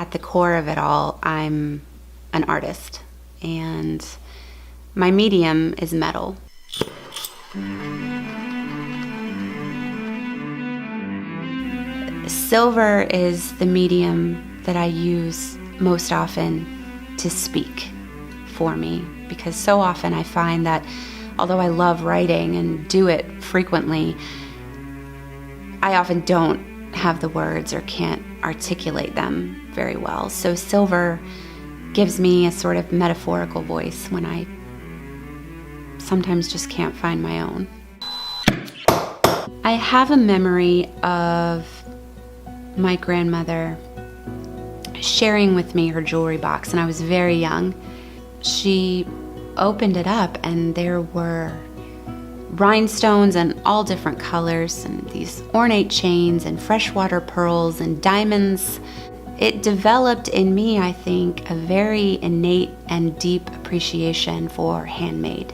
At the core of it all, I'm an artist, and my medium is metal. Silver is the medium that I use most often to speak for me, because so often I find that although I love writing and do it frequently, I often don't have the words or can't articulate them very well. So silver gives me a sort of metaphorical voice when I sometimes just can't find my own. I have a memory of my grandmother sharing with me her jewelry box, and I was very young. She opened it up and there were rhinestones in all different colors and these ornate chains and freshwater pearls and diamonds. It developed in me, I think, a very innate and deep appreciation for handmade.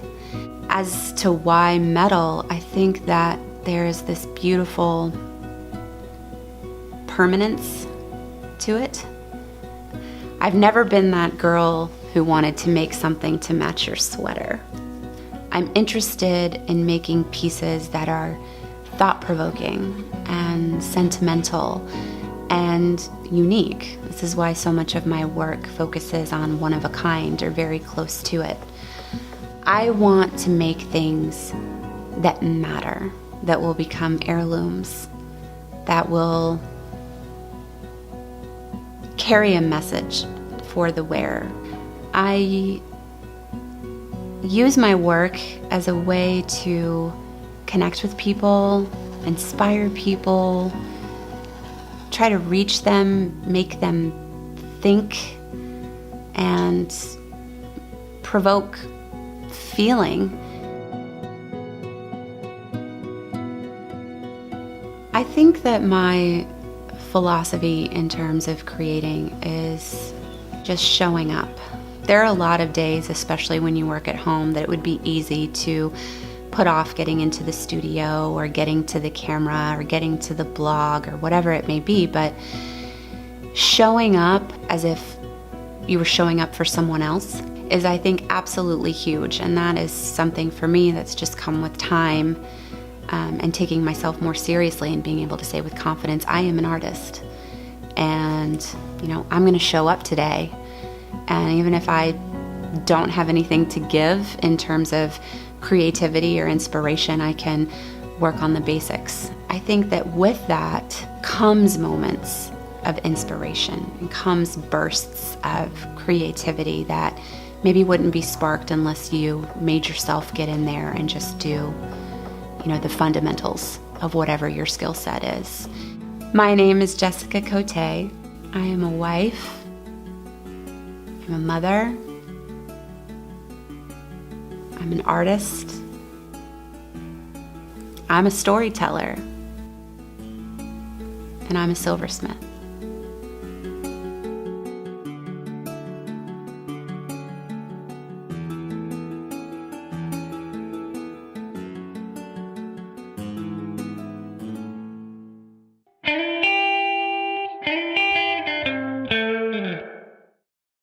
As to why metal, I think that there is this beautiful permanence to it. I've never been that girl who wanted to make something to match your sweater. I'm interested in making pieces that are thought-provoking and sentimental and unique. This is why so much of my work focuses on one of a kind or very close to it. I want to make things that matter, that will become heirlooms, that will carry a message for the wearer. I use my work as a way to connect with people, inspire people, try to reach them, make them think, and provoke feeling. I think that my philosophy in terms of creating is just showing up. There are a lot of days, especially when you work at home, that it would be easy to put off getting into the studio or getting to the camera or getting to the blog or whatever it may be, but showing up as if you were showing up for someone else is, I think, absolutely huge. And that is something for me that's just come with time and taking myself more seriously and being able to say with confidence, I am an artist. And, I'm going to show up today. And even if I don't have anything to give in terms of creativity or inspiration, I can work on the basics. I think that with that comes moments of inspiration and comes bursts of creativity that maybe wouldn't be sparked unless you made yourself get in there and just do, the fundamentals of whatever your skill set is. My name is Jessica Cote. I am a wife. I'm a mother. I'm an artist. I'm a storyteller. And I'm a silversmith.